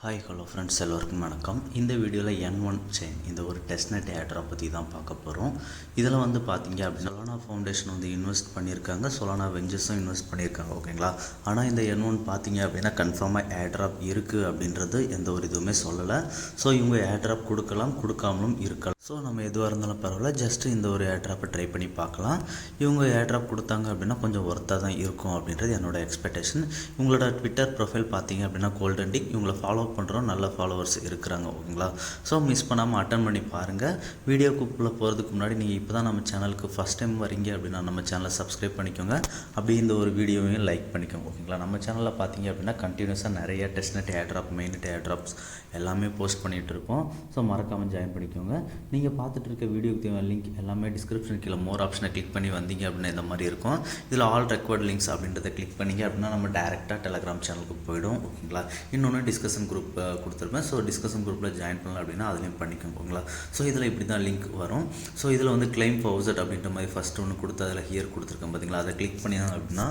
Hi hello friends, எல்லோருக்கும் வணக்கம். இந்த வீடியோவில் N1 செயின் இந்த ஒரு டெஸ்ட்நெட் ஏர்ட்ராப் பற்றி தான் பார்க்க போகிறோம். இதில் வந்து பார்த்தீங்க அப்படின்னா சொலானா ஃபவுண்டேஷன் வந்து இன்வெஸ்ட் பண்ணியிருக்காங்க, சொலானா வெஞ்சர்ஸும் இன்வெஸ்ட் பண்ணியிருக்காங்க. ஓகேங்களா. ஆனால் இந்த N1 பார்த்தீங்க அப்படின்னா கன்ஃபார்மாக ஏர்ட்ராப் இருக்குது அப்படின்றது எந்த ஒரு இதுவுமே சொல்லலை. ஸோ இவங்க ஏர்ட்ராப் கொடுக்கலாம், கொடுக்காமலும் இருக்கலாம். ஸோ நம்ம எதுவாக இருந்தாலும் பரவாயில்ல, ஜஸ்ட்டு இந்த ஒரு ஏர்ட்ராப்பை ட்ரை பண்ணி பார்க்கலாம். இவங்க ஏர்ட்ராப் கொடுத்தாங்க அப்படின்னா கொஞ்சம் ஒர்த்தாக தான் இருக்கும் அப்படின்றது என்னோடய எக்ஸ்பெக்டேஷன். இவங்களோட ட்விட்டர் ப்ரொஃபைல் பார்த்தீங்க அப்படின்னா கோல்டன் டிக். இவங்களை ஃபாலோ பண்ணுறோம், நல்ல ஃபாலோவர்ஸ் இருக்கிறாங்க. ஓகேங்களா. ஸோ மிஸ் பண்ணாமல் அட்டன் பண்ணி பாருங்கள். வீடியோக்குள்ளே போகிறதுக்கு முன்னாடி நீங்கள் இப்போ தான் நம்ம சேனலுக்கு ஃபஸ்ட் டைம் வரீங்க அப்படின்னா நம்ம சேனலை சப்ஸ்கிரைப் பண்ணிக்கோங்க. அப்படி இந்த ஒரு வீடியோவையும் லைக் பண்ணிக்கோங்க. ஓகேங்களா. நம்ம சேனலில் பார்த்தீங்க அப்படின்னா கண்டினியூஸாக நிறைய டெஸ்ட்நெட் ஏர்ட்ராப், மெயின்நெட் ஏர்ட்ராப்ஸ் எல்லாமே போஸ்ட் பண்ணிகிட்டு இருப்போம். ஸோ மறக்காமல் ஜாயின் பண்ணிக்கோங்க. நீங்கள் பார்த்துட்டு இருக்க வீடியோக்கு தேவையான லிங்க் எல்லாமே டிஸ்கிரிப்ஷன் கீழே மோர் ஆப்ஷனை கிளிக் பண்ணி வந்தீங்க அப்படின்னா இந்த மாதிரி இருக்கும். இதில் ஆல் ரெக்கார்ட் லிங்க்ஸ் அப்படின்றத கிளிக் பண்ணிங்க அப்படின்னா நம்ம டேரெக்டாக டெலகிராம் சேனலுக்கு போய்டும். ஓகேங்களா. இன்னொன்று டிஸ்கஷன் குரூப் கொடுத்துருப்பேன். ஸோ டிஸ்கஷன் குரூப்பில் ஜாயின் பண்ணலாம் அப்படின்னா அதுலேயும் பண்ணிக்கோங்க. ஓகேங்களா. ஸோ இதில் இப்படி தான் லிங்க் வரும். ஸோ இதில் வந்து கிளைம் ஃபவுசட் அப்படின்ற மாதிரி ஃபஸ்ட்டு ஒன்று கொடுத்து அதில் ஹியர் கொடுத்துருக்கேன் பார்த்தீங்களா. அதை கிளிக் பண்ணிங்க அப்படின்னா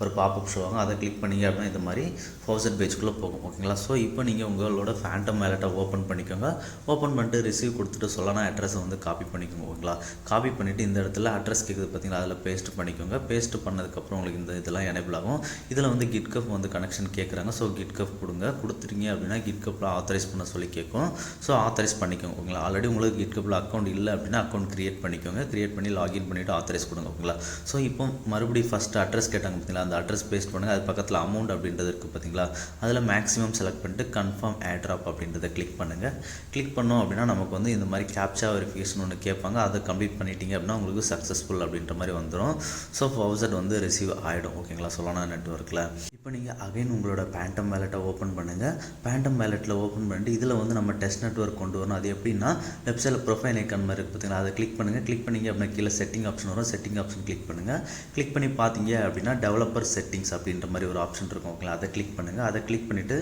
ஒரு பாப்அப் ஷோ ஆகும். அதை கிளிக் பண்ணிங்க அப்படின்னா இந்த மாதிரி ஃபவுசட் பேஜ்குள்ளே போகும். ஓகேங்களா. ஸோ இப்போ நீங்கள் உங்களோட ஃபேண்டம் வேலெட்டை ஓப்பன் பண்ணிக்கோங்க. ஓப்பன் பண்ணிட்டு ரிசீவ் கொடுத்துட்டு சொலானா அட்ரஸை வந்து காப்பி பண்ணிக்கோங்க. ஓகேங்களா. காப்பி பண்ணிவிட்டு இந்த இடத்துல அட்ரஸ் கேட்குது பார்த்தீங்களா, அதில் பேஸ்ட் பண்ணிக்கோங்க. பேஸ்ட் பண்ணதுக்கப்புறம் உங்களுக்கு இந்த இதெல்லாம் எனேபிள் ஆகும். இதில் வந்து கிட்கப் வந்து கனெக்ஷன் கேட்குறாங்க. ஸோ கிட்கப் கொடுங்க. கொடுத்துட்டீங்க அப்படின்னா கிட்கப்பில் ஆத்தரைஸ் பண்ண சொல்லி கேட்கும். ஸோ ஆத்தரைஸ் பண்ணிக்கோங்க. ஓகேங்களா. ஆல்ரெடி உங்களுக்கு கிட்கப்பில் அக்கௌண்ட் இல்லை அப்படின்னா அக்கௌண்ட் க்ரியேட் பண்ணிக்கோங்க. க்ரியேட் பண்ணி லாகின் பண்ணிவிட்டு ஆத்தரைஸ் கொடுங்க. ஓகேங்களா. ஸோ இப்போ மறுபடியும் ஃபஸ்ட்டு அட்ரஸ் கேட்டாங்க பார்த்தீங்களா, அந்த அட்ரஸ் பேஸ்ட் பண்ணுங்கள். அது பக்கத்தில் அமௌண்ட் அப்படின்றது இருக்குது பார்த்தீங்களா, அதில் மேக்ஸிமம் செலக்ட் பண்ணிட்டு கன்ஃபார்ம் ஏர்ட்ராப் அப்படின்றத கிளிக் பண்ணுங்கள். கிளிக் பண்ணோம் அப்படின்னா நமக்கு வந்து இந்த மாதிரி கேப்சா வெரிஃபிகேஷன் ஒன்று கேட்பாங்க. அதை கம்ப்ளீட் பண்ணிட்டீங்க அப்படின்னா உங்களுக்கு சக்ஸஸ்ஃபுல் அப்படின்ற மாதிரி வந்துடும். ஸோ ஃபவுசட் வந்து ரிசீவ் ஆகிடும். ஓகேங்களா. சொலானா நெட்வொர்க்கில் இப்போ நீங்கள் அகைன் உங்களோட பேண்டம் வேலெட்டை ஓப்பன் பண்ணுங்கள். பேண்டம் வேலெட்டில் ஓப்பன் பண்ணிட்டு இதில் வந்து நம்ம டெஸ்ட் நெட்வொர்க் கொண்டு வரணும். அது எப்படின்னா வெப்சைட்டில் ப்ரொஃபைல் ஐக்கான் மாதிரி இருக்குது பார்த்தீங்களா, அதை கிளிக் பண்ணுங்கள். கிளிக் பண்ணிங்க அப்படின்னா கீழே செட்டிங் ஆப்ஷன் வரும். செட்டிங் ஆப்ஷன் கிளிக் பண்ணுங்கள். கிளிக் பண்ணி பார்த்தீங்க அப்படின்னா டெவலப்பர் செட்டிங்ஸ் அப்படின்ற மாதிரி ஒரு ஆப்ஷன் இருக்கும். ஓகேங்களா. அதை கிளிக் பண்ணுங்கள். அதை கிளிக் பண்ணிவிட்டு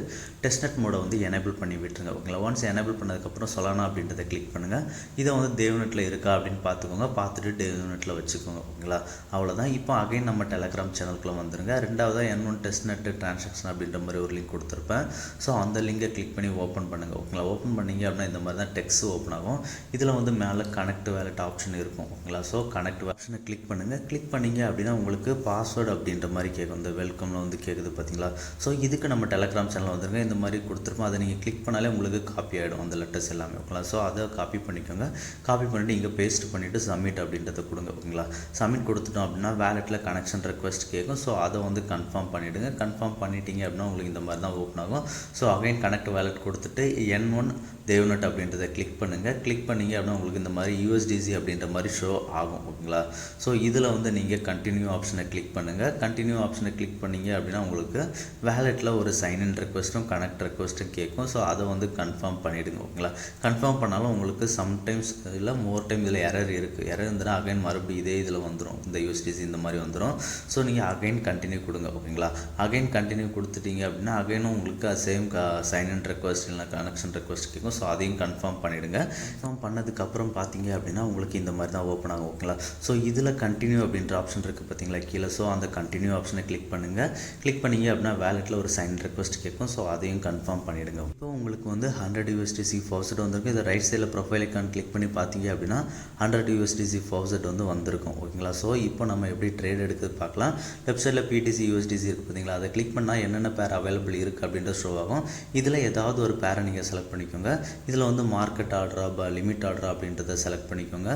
டெஸ்ட்நெட் மோடை வந்து எனேபிள் பண்ணி விட்டுருங்க. ஓகேங்களா. ஒன்ஸ் எனேபிள் பண்ணதுக்கப்புறம் சொலானா அப்படின்றத கிளிக் பண்ணுங்கள். இதை வந்து தேவ்நெட்டில் இருக்கா அப்படின்னு பார்த்துக்கோங்க. பார்த்துட்டு தேவ்நெட்டில் வச்சுக்கோங்க. ஓகேங்களா. அவ்வளோதான். இப்போ அகைன் நம்ம டெலகிராம் சேனலுக்குள்ளே வந்துருங்க. ரெண்டாவதாக N1 டெஸ்ட்நெட் ட்ரான்சாக்ஷன் அப்படின்ற மாதிரி ஒரு லிங்க் கொடுத்துருப்பேன். ஸோ அந்த லிங்கை கிளிக் பண்ணி ஓப்பன் பண்ணுங்கள். ஓகேங்களா. ஓப்பன் பண்ணிங்க அப்படின்னா இந்த மாதிரி தான் டெக்ஸ்ட் ஓப்பன் ஆகும். இதில் வந்து மேலே கனெக்ட் வேலெட் ஆப்ஷன் இருக்கும். ஓகேங்களா. ஸோ கனெக்ட் ஆப்ஷனை கிளிக் பண்ணுங்கள். கிளிக் பண்ணிங்க அப்படின்னா உங்களுக்கு பாஸ்வேர்டு அப்படின்ற மாதிரி கேட்கும். இந்த வெல்கமில் வந்து கேட்குது பார்த்தீங்களா. ஸோ இதுக்கு நம்ம டெலகிராம் சேனல் வந்துருங்க. இந்த மாதிரி கொடுத்துருப்போம். அதை நீங்கள் கிளிக் பண்ணாலே உங்களுக்கு காப்பி ஆகிடும் அந்த லெட்டர்ஸ் எல்லாமே. ஓகேங்களா. ஸோ அதை காப்பி பண்ணிக்கோங்க. காப்பி பண்ணிவிட்டு இங்கே பேஸ்ட் பண்ணிவிட்டு சப்மிட் அப்படின்றத கொடுங்க. ஓகேங்களா. சப்மிட் கொடுத்துட்டோம் அப்படின்னா வேலெட்டில் கனெக்ஷன் ரெக்வஸ்ட் கேட்கும். ஸோ அதை வந்து கன்ஃபார்ம் பண்ணிவிடுங்க. கன்ஃபார்ம் பண்ணிட்டீங்க அப்படின்னா உங்களுக்கு இந்த மாதிரி தான் ஓப்பன் ஆகும். ஸோ அகைன் கனெக்ட் வேலெட் கொடுத்துட்டு N1 தேவ்நெட் அப்படின்றத கிளிக் பண்ணுங்கள். கிளிக் பண்ணிங்க அப்படின்னா உங்களுக்கு இந்த மாதிரி USDC அப்படின்ற மாதிரி ஷோ ஆகும். ஓகேங்களா. ஸோ இதில் வந்து நீங்கள் கண்டினியூ ஆப்ஷனை கிளிக் பண்ணுங்கள். கண்டினியூ ஆப்ஷனை கிளிக் பண்ணிங்க அப்படின்னா உங்களுக்கு வேலெட்டில் ஒரு சைன்இன் ரெக்வஸ்ட்டும் கனெக்ட் ரெக்வஸ்ட்டும் கேட்கும். ஸோ அதை வந்து கன்ஃபார்ம் பண்ணிவிடுங்க. ஓகேங்களா. கன்ஃபார்ம் பண்ணாலும் உங்களுக்கு சம்டைம்ஸ் இல்லை மோர் டைம் இதில் எரர் இருக்குது. எரர் இருந்ததுன்னா அகைன் மறுபடியும் இதே இதில் வந்துடும். இந்த USDC இந்த மாதிரி வந்துடும். ஸோ நீங்கள் அகைன் கண்டினியூ கொடுங்க. ஓகேங்களா. அகைன் கண்டினியூ கொடுத்துட்டீங்க அப்படின்னா அகைனும் உங்களுக்கு சேம் சைன்இன் ரெக்வஸ்ட் இல்லை கனெக்ஷன் ரெக்வஸ்ட் கேட்கும். ஸோ அதையும் கன்ஃபார்ம் பண்ணிவிடுங்க. கன்ஃபார்ம் பண்ணதுக்கப்புறம் பார்த்தீங்க அப்படின்னா உங்களுக்கு இந்த மாதிரி தான் ஓப்பன் ஆகும். ஓகேங்களா. ஸோ இதில் கண்டினியூ அப்படின்ற ஆப்ஷன் இருக்குது பார்த்தீங்களா கீழே. ஸோ அந்த கண்டினியூ ஆப்ஷனை கிளிக் பண்ணுங்கள். கிளிக் பண்ணிங்க அப்படின்னா வேலெட்டில் ஒரு சைன் ரெக்வஸ்ட் கேட்கும். ஸோ அதையும் கன்ஃபார்ம் பண்ணிவிடுங்க. இப்போ உங்களுக்கு வந்து 100 USDC ஃபவுசட் வந்திருக்கு. இதை ரைட் சைடில் ப்ரொஃபைல் ஐக்கான் கிளிக் பண்ணி பார்த்தீங்க அப்படின்னா 100 USDC ஃபவுசட் வந்து வந்திருக்கும். ஓகேங்களா. ஸோ இப்போ நம்ம எப்படி ட்ரேட் எடுக்கிறது பார்க்கலாம். வெப்சைட்டில் PTC USDC இருக்குது பார்த்தீங்களா, அதை கிளிக் பண்ணால் என்னென்ன பேர் அவைலபிள் இருக்குது அப்படின்ற ஷோ ஆகும். இதில் ஏதாவது ஒரு பேரை நீங்கள் செலக்ட் பண்ணிக்கோங்க. இதில் வந்து மார்க்கெட் ஆர்டரா லிமிட் ஆர்டரா அப்படின்றத செலக்ட் பண்ணிக்கோங்க.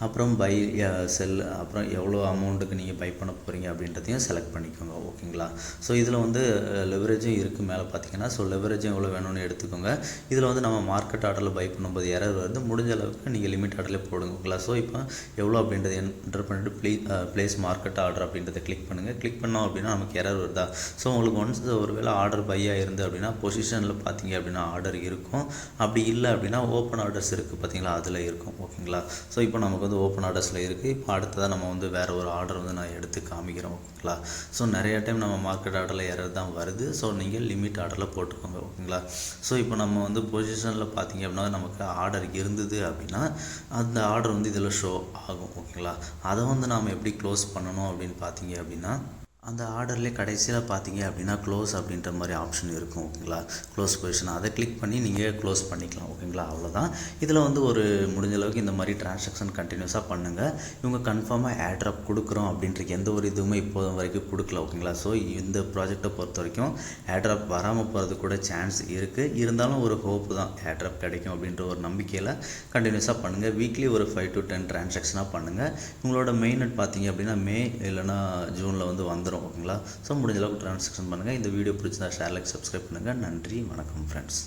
அப்புறம் பை செல், அப்புறம் எவ்வளோ அமௌண்ட்டுக்கு நீங்கள் பை பண்ண போகிறீங்க அப்படின்றதையும் செலக்ட் பண்ணிக்கோங்க. ஓகேங்களா. ஸோ இதில் வந்து லெவரேஜும் இருக்குது மேலே பார்த்தீங்கன்னா. ஸோ லெவரேஜும் எவ்வளோ வேணும்னு எடுத்துக்கோங்க. இதில் வந்து நம்ம மார்க்கெட் ஆர்டரில் பை பண்ணும்போது எரர் வருது. முடிஞ்ச அளவுக்கு நீங்கள் லிமிட் ஆர்டரில் போடுங்க. ஓகேங்களா. ஸோ இப்போ எவ்வளோ அப்படின்றத என்டர் பண்ணிவிட்டு ப்ளேஸ் மார்க்கெட் ஆர்டர் அப்படின்றத கிளிக் பண்ணுங்கள். கிளிக் பண்ணோம் அப்படின்னா நமக்கு எரர் வருதா. ஸோ உங்களுக்கு ஒன்ஸ் ஒருவேளை ஆர்டர் பை ஆகிருந்து அப்படின்னா பொசிஷனில் பார்த்தீங்க அப்படின்னா ஆர்டர் இருக்கும். அப்படி இல்லை அப்படின்னா ஓப்பன் ஆர்டர்ஸ் இருக்குது பார்த்தீங்களா, அதில் இருக்கும். ஓகேங்களா. ஸோ இப்போ நமக்கு வந்து ஓப்பன் ஆர்டர்ஸில் இருக்குது. இப்போ அடுத்ததாக நம்ம வந்து வேறு ஒரு ஆர்டர் வந்து நான் எடுத்து காமிக்கிறேன். ஓகேங்களா. ஸோ நிறைய டைம் நம்ம மார்க்கெட் ஆர்டரில் எரர் தான் வருது. ஸோ நீங்கள் லிமிட் ஆர்டரில் போட்டுக்கோங்க. ஓகேங்களா. ஸோ இப்போ நம்ம வந்து பொசிஷனில் பார்த்தீங்க அப்படின்னா நமக்கு ஆர்டர் இருந்தது அப்படின்னா அந்த ஆர்டர் வந்து இதில் ஷோ ஆகும். ஓகேங்களா. அதை வந்து நாம் எப்படி க்ளோஸ் பண்ணணும் அப்படின்னு பார்த்தீங்க அப்படின்னா அந்த ஆர்டர்லேயே கடைசியில் பார்த்தீங்க அப்படின்னா க்ளோஸ் அப்படின்ற மாதிரி ஆப்ஷன் இருக்கும் ஓகேங்களா. க்ளோஸ் பொசிஷன் அதை கிளிக் பண்ணி நீங்கள் க்ளோஸ் பண்ணிக்கலாம் ஓகேங்களா. அவ்வளோதான். இதில் வந்து ஒரு முடிஞ்ச அளவுக்கு இந்த மாதிரி டிரான்சாக்ஷன் கண்டினியூஸாக பண்ணுங்கள். இவங்க கன்ஃபார்மாக ஏர்ட்ராப் கொடுக்குறோம் அப்படின்ற எந்த ஒரு இதுவுமே இப்போது வரைக்கும் கொடுக்கல ஓகேங்களா. ஸோ இந்த ப்ராஜெக்டை பொறுத்த வரைக்கும் ஏர்ட்ராப் வராமல் போகிறது கூட சான்ஸ் இருக்குது. இருந்தாலும் ஒரு ஹோப்பு தான் ஏர்ட்ராப் கிடைக்கும் அப்படின்ற ஒரு நம்பிக்கையில் கண்டினியூஸாக பண்ணுங்கள். வீக்லி ஒரு 5 to 10 டிரான்சாக்ஷனாக பண்ணுங்கள். உங்களோட மெயின் நெட் பார்த்தீங்க அப்படின்னா மே இல்லைனா ஜூனில் வந்து வந்துடும் ஓகேங்களா. ஸோ முடிஞ்ச அளவுக்கு ட்ரான்சாக்ஷன் பண்ணுங்கள். இந்த வீடியோ பிடிச்சதா ஷேர், லைக், சப்ஸ்கிரைப் பண்ணுங்கள். நன்றி, வணக்கம் ஃப்ரெண்ட்ஸ்.